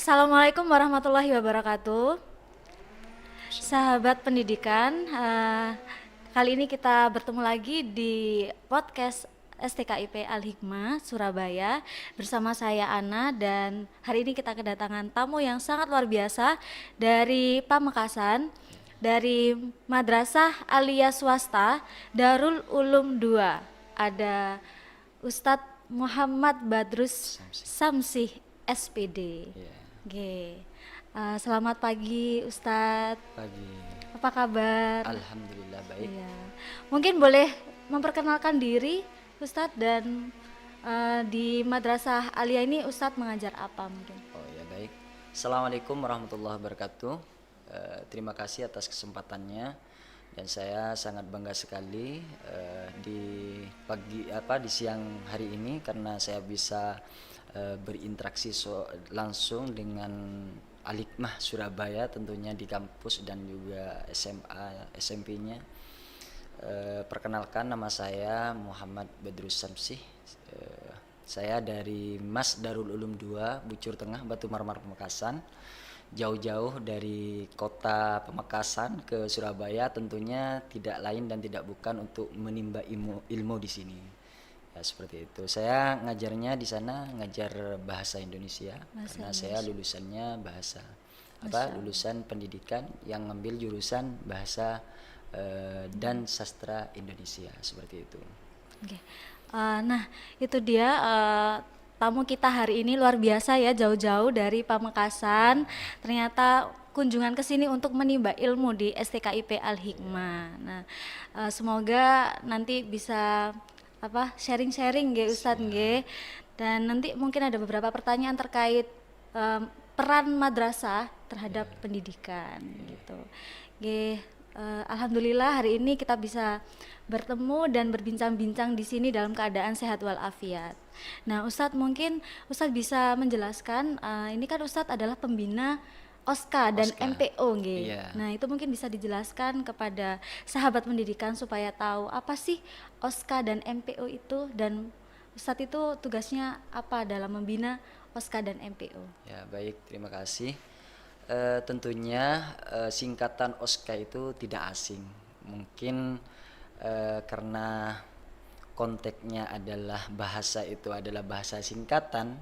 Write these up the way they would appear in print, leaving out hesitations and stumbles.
Assalamualaikum warahmatullahi wabarakatuh. Sahabat pendidikan, kali ini kita bertemu lagi di podcast STKIP Al-Hikmah Surabaya bersama saya Ana, dan hari ini kita kedatangan tamu yang sangat luar biasa dari Pamekasan, dari Madrasah Aliyah Swasta Darul Ulum 2. Ada Ustadz Muhammad Badrus Samsih SPD. Iya, Oke. Selamat pagi Ustadz. pagi. Apa kabar? Alhamdulillah baik. Iya. Mungkin boleh memperkenalkan diri Ustadz, dan di Madrasah Aliyah ini Ustadz mengajar apa mungkin? Oh ya baik. Assalamualaikum warahmatullahi wabarakatuh. Terima kasih atas kesempatannya dan saya sangat bangga sekali di di siang hari ini karena saya bisa berinteraksi langsung dengan Al-Hikmah Surabaya, tentunya di kampus dan juga SMA SMP-nya. Perkenalkan, nama saya Muhammad Badrus Samsih. Saya dari Mas Darul Ulum 2 Bucur Tengah, Batu Marmar, Pamekasan. Jauh-jauh dari kota Pamekasan ke Surabaya, tentunya tidak lain dan tidak bukan untuk menimba ilmu di sini. Ya, seperti itu. Saya ngajarnya di sana ngajar bahasa Indonesia karena saya lulusannya bahasa lulusan pendidikan yang ngambil jurusan bahasa dan sastra Indonesia, seperti itu. Oke. Nah, itu dia tamu kita hari ini luar biasa ya, jauh-jauh dari Pamekasan. Ternyata kunjungan ke sini untuk menimba ilmu di STKIP Al-Hikmah. Nah, semoga nanti bisa sharing-sharing nggih Ustadz nggih. Dan nanti mungkin ada beberapa pertanyaan terkait peran madrasah terhadap pendidikan gitu. Nggih. Alhamdulillah hari ini kita bisa bertemu dan berbincang-bincang di sini dalam keadaan sehat walafiat. Nah, Ustadz, mungkin Ustadz bisa menjelaskan, ini kan Ustadz adalah pembina OSKA dan OSKA. MPO nggih. Iya. Nah, itu mungkin bisa dijelaskan kepada sahabat pendidikan supaya tahu apa sih OSKA dan MPO itu, dan Ustadz itu tugasnya apa dalam membina OSKA dan MPO. Ya baik, terima kasih. Tentunya singkatan OSKA itu tidak asing. Mungkin karena konteksnya adalah bahasa itu adalah bahasa singkatan.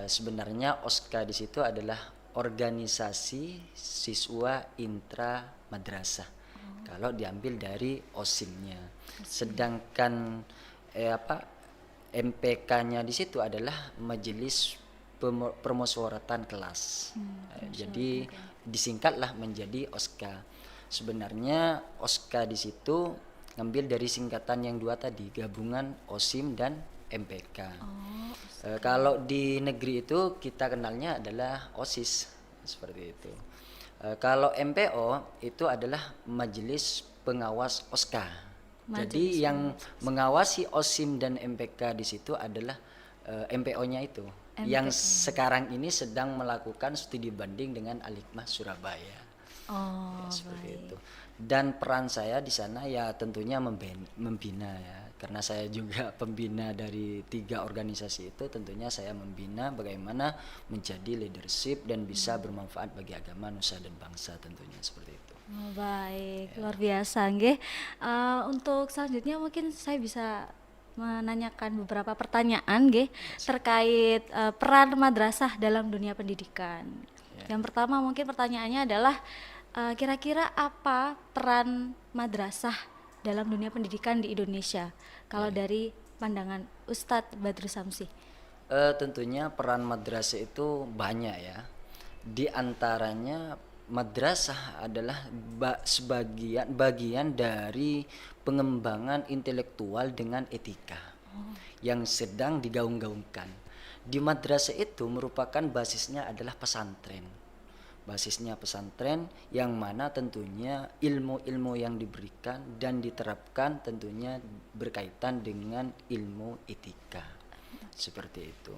Sebenarnya OSKA di situ adalah organisasi siswa intra madrasah. Kalau diambil dari OSIM-nya. Sedangkan MPK-nya di situ adalah Majelis Permusyawaratan Kelas. Jadi disingkatlah menjadi OSKA. Sebenarnya OSKA di situ ngambil dari singkatan yang dua tadi, gabungan OSIM dan MPK. Kalau di negeri itu kita kenalnya adalah OSIS, seperti itu. Kalau MPO itu adalah Majelis Pengawas OSKA. Jadi yang mengawasi OSIM dan MPK di situ adalah MPO-nya itu, yang sekarang ini sedang melakukan studi banding dengan Al-Hikmah Surabaya. Ya, seperti itu. Dan peran saya di sana ya tentunya membina ya, karena saya juga pembina dari 3 organisasi itu. Tentunya saya membina bagaimana menjadi leadership dan bisa bermanfaat bagi agama, nusa dan bangsa, tentunya seperti itu. Oh, baik, luar biasa nggih. Untuk selanjutnya mungkin saya bisa menanyakan beberapa pertanyaan nggih terkait peran madrasah dalam dunia pendidikan. Yang pertama mungkin pertanyaannya adalah kira-kira apa peran madrasah dalam dunia pendidikan di Indonesia kalau dari pandangan Ustadz Badrus Samsih? Tentunya peran madrasah itu banyak ya. Di antaranya madrasah adalah bagian dari pengembangan intelektual dengan etika yang sedang digaung-gaungkan. Di madrasah itu merupakan basisnya adalah pesantren. Basisnya pesantren yang mana tentunya ilmu-ilmu yang diberikan dan diterapkan tentunya berkaitan dengan ilmu etika. Seperti itu.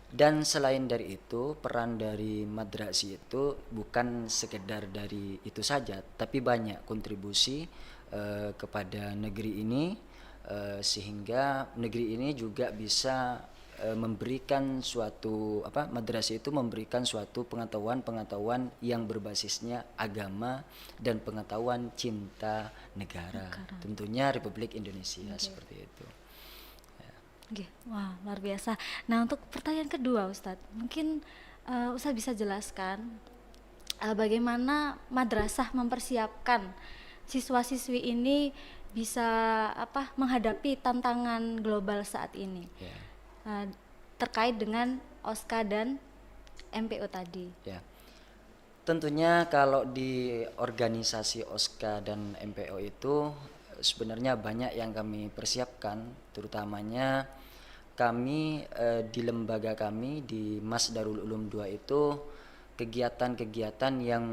Dan selain dari itu, peran dari madrasah itu bukan sekedar dari itu saja, tapi banyak kontribusi kepada negeri ini, sehingga negeri ini juga bisa memberikan suatu madrasah itu memberikan suatu pengetahuan yang berbasisnya agama dan pengetahuan cinta negara, tentunya Republik Indonesia seperti itu. Oke, wah luar biasa. Nah untuk pertanyaan kedua Ustadz, mungkin Ustadz bisa jelaskan bagaimana madrasah mempersiapkan siswa-siswi ini bisa menghadapi tantangan global saat ini Ya, uh, terkait dengan OSKA dan MPO tadi. ya. Tentunya kalau di organisasi OSKA dan MPO itu sebenarnya banyak yang kami persiapkan, terutamanya kami di lembaga kami di Mas Darul Ulum 2 itu kegiatan-kegiatan yang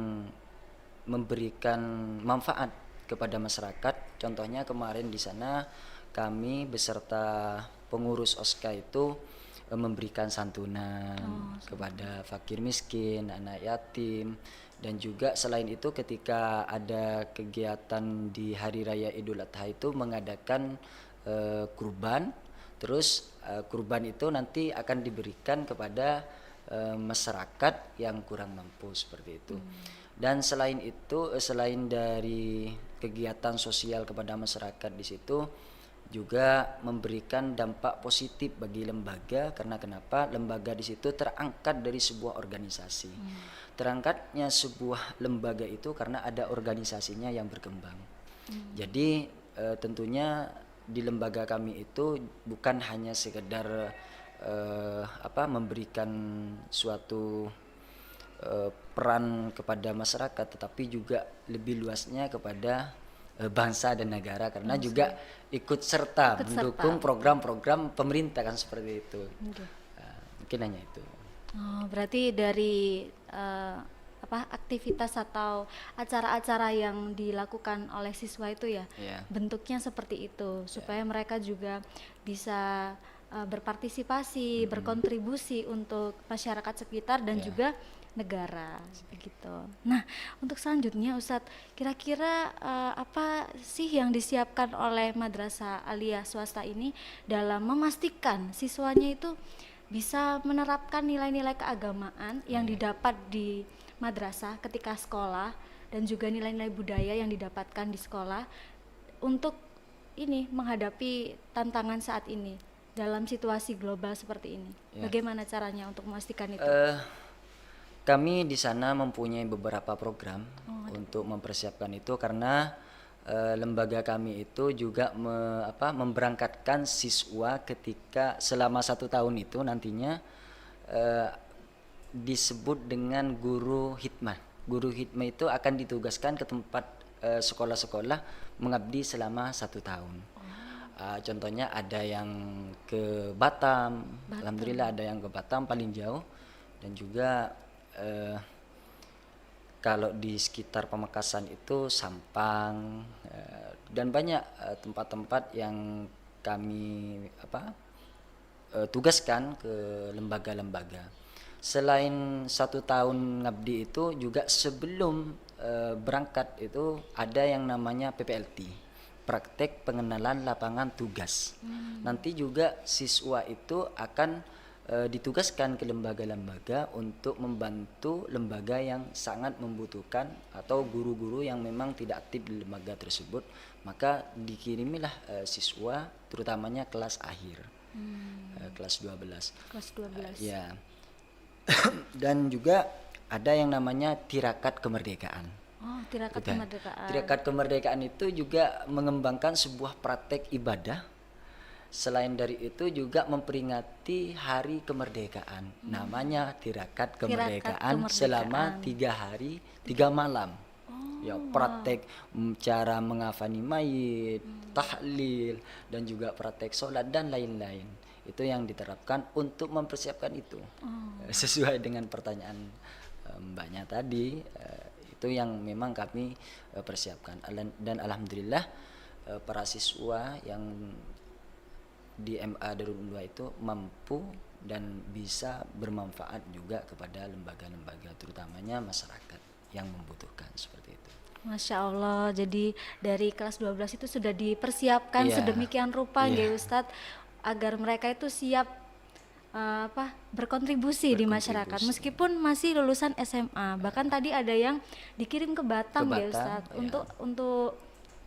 memberikan manfaat kepada masyarakat. Contohnya kemarin di sana kami beserta pengurus OSKA itu memberikan santunan kepada fakir miskin, anak yatim, dan juga selain itu ketika ada kegiatan di Hari Raya Idul Adha itu mengadakan kurban, terus kurban itu nanti akan diberikan kepada masyarakat yang kurang mampu seperti itu. Dan selain itu, selain dari kegiatan sosial kepada masyarakat di situ juga memberikan dampak positif bagi lembaga, karena kenapa? Lembaga di situ terangkat dari sebuah organisasi. Terangkatnya sebuah lembaga itu karena ada organisasinya yang berkembang. Jadi tentunya di lembaga kami itu bukan hanya sekedar memberikan suatu peran kepada masyarakat, tetapi juga lebih luasnya kepada bangsa dan negara, karena juga ikut serta mendukung program-program pemerintah kan seperti itu. Mungkin hanya itu. Oh, berarti dari aktivitas atau acara-acara yang dilakukan oleh siswa itu ya, bentuknya seperti itu supaya mereka juga bisa berpartisipasi, berkontribusi untuk masyarakat sekitar dan juga negara begitu. Nah, untuk selanjutnya Ustadz, kira-kira apa sih yang disiapkan oleh Madrasah Aliyah swasta ini dalam memastikan siswanya itu bisa menerapkan nilai-nilai keagamaan yang didapat di madrasah ketika sekolah dan juga nilai-nilai budaya yang didapatkan di sekolah untuk ini menghadapi tantangan saat ini dalam situasi global seperti ini. Bagaimana caranya untuk memastikan itu? Kami di sana mempunyai beberapa program untuk mempersiapkan itu, karena lembaga kami itu juga memberangkatkan siswa ketika selama 1 tahun itu nantinya disebut dengan guru hikmah. Guru hikmah itu akan ditugaskan ke tempat sekolah-sekolah mengabdi selama 1 tahun. Contohnya ada yang ke Batam, alhamdulillah ada yang ke Batam paling jauh, dan juga kalau di sekitar Pamekasan itu Sampang, dan banyak tempat-tempat yang kami tugaskan ke lembaga-lembaga. Selain 1 tahun ngabdi itu juga sebelum berangkat itu ada yang namanya PPLT, praktek pengenalan lapangan tugas. Nanti juga siswa itu akan ditugaskan ke lembaga-lembaga untuk membantu lembaga yang sangat membutuhkan atau guru-guru yang memang tidak aktif di lembaga tersebut, maka dikirimilah siswa terutamanya kelas akhir, kelas 12. Kelas 12. Ya. Dan juga ada yang namanya tirakat kemerdekaan. Oh, tirakat kemerdekaan. Tirakat kemerdekaan itu juga mengembangkan sebuah praktek ibadah. Selain dari itu juga memperingati hari kemerdekaan. Namanya tirakat kemerdekaan selama 3 hari 3 malam. Ya, praktek cara mengafani mayit, tahlil, dan juga praktek sholat dan lain-lain. Itu yang diterapkan untuk mempersiapkan itu. Sesuai dengan pertanyaan mbaknya tadi, itu yang memang kami persiapkan. Dan alhamdulillah para siswa yang di MA Darul Ulum 2 itu mampu dan bisa bermanfaat juga kepada lembaga-lembaga, terutamanya masyarakat yang membutuhkan seperti itu. Masya Allah, jadi dari kelas 12 itu sudah dipersiapkan sedemikian rupa nggih Ustadz, agar mereka itu siap berkontribusi di masyarakat Berkontribusi. meskipun masih lulusan SMA. Bahkan tadi ada yang dikirim ke Batam, Ke ya Batam, Ustadz, ya. untuk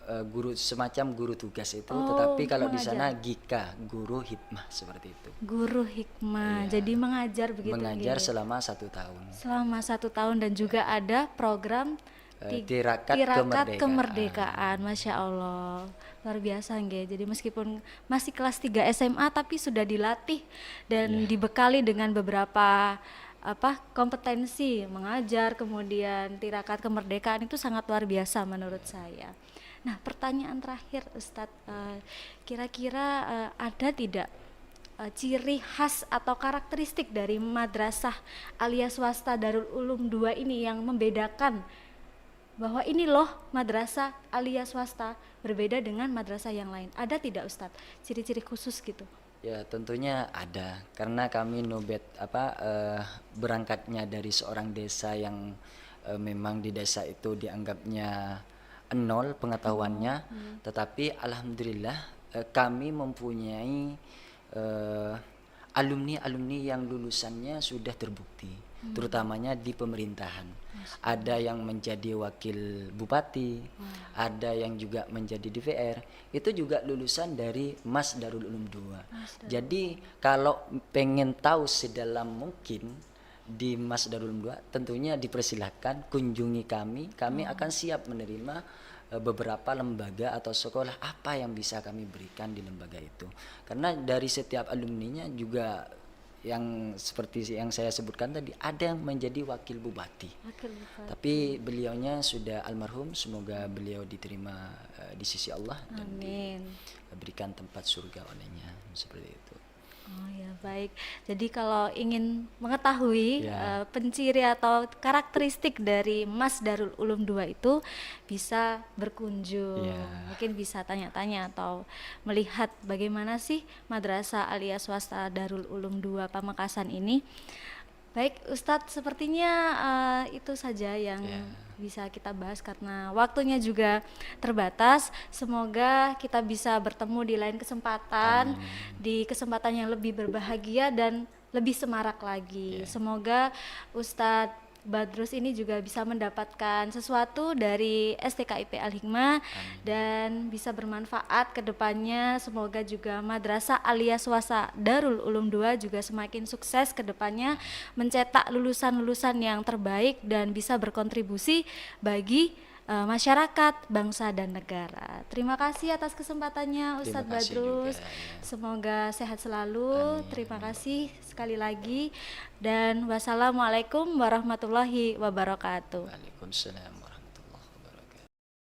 Guru semacam guru tugas itu, oh, tetapi untuk kalau di mengajar. sana Gika, guru hikmah seperti itu. Guru hikmah, jadi mengajar begitu Mengajar nggih. selama 1 tahun. Selama 1 tahun dan juga ada program Tirakat Tirakat Kemerdekaan. Kemerdekaan. Masya Allah, luar biasa nggih. Jadi meskipun masih kelas 3 SMA tapi sudah dilatih dan dibekali dengan beberapa kompetensi mengajar, kemudian Tirakat Kemerdekaan itu sangat luar biasa menurut saya. Nah, pertanyaan terakhir Ustadz, kira-kira ada tidak ciri khas atau karakteristik dari madrasah alias swasta Darul Ulum 2 ini yang membedakan bahwa ini loh madrasah alias swasta berbeda dengan madrasah yang lain? Ada tidak Ustadz ciri-ciri khusus gitu? Ya tentunya ada, karena kami berangkatnya dari seorang desa yang memang di desa itu dianggapnya nol pengetahuannya, tetapi alhamdulillah kami mempunyai alumni-alumni yang lulusannya sudah terbukti, terutamanya di pemerintahan. Ada yang menjadi wakil bupati, ada yang juga menjadi DPR, itu juga lulusan dari Mas Darul Ulum 2. Jadi kalau pengen tahu sedalam mungkin di Mas Darul Ulum 2, tentunya dipersilahkan kunjungi kami akan siap menerima beberapa lembaga atau sekolah apa yang bisa kami berikan di lembaga itu, karena dari setiap alumninya juga yang seperti yang saya sebutkan tadi, ada yang menjadi wakil bupati, Wakil Bupati. tapi beliaunya sudah almarhum, semoga beliau diterima di sisi Allah dan Amin. diberikan tempat surga olehnya, seperti itu. Oh ya, baik. Jadi kalau ingin mengetahui Ya. penciri atau karakteristik dari Mas Darul Ulum 2 itu bisa berkunjung. Ya. Mungkin bisa tanya-tanya atau melihat bagaimana sih madrasah alias swasta Darul Ulum 2 Pamekasan ini. Baik, Ustadz, sepertinya itu saja yang bisa kita bahas karena waktunya juga terbatas. Semoga kita bisa bertemu di lain kesempatan, di kesempatan yang lebih berbahagia dan lebih semarak lagi. Semoga Ustadz Badrus ini juga bisa mendapatkan sesuatu dari STKIP Al-Hikmah dan bisa bermanfaat ke depannya. Semoga juga madrasah alias swasta Darul Ulum 2 juga semakin sukses ke depannya, mencetak lulusan-lulusan yang terbaik dan bisa berkontribusi bagi masyarakat, bangsa dan negara. Terima kasih atas kesempatannya Ustadz Terima kasih Badrus. juga, ya. Semoga sehat selalu. Terima kasih sekali lagi dan wassalamualaikum warahmatullahi wabarakatuh. Waalaikumsalam.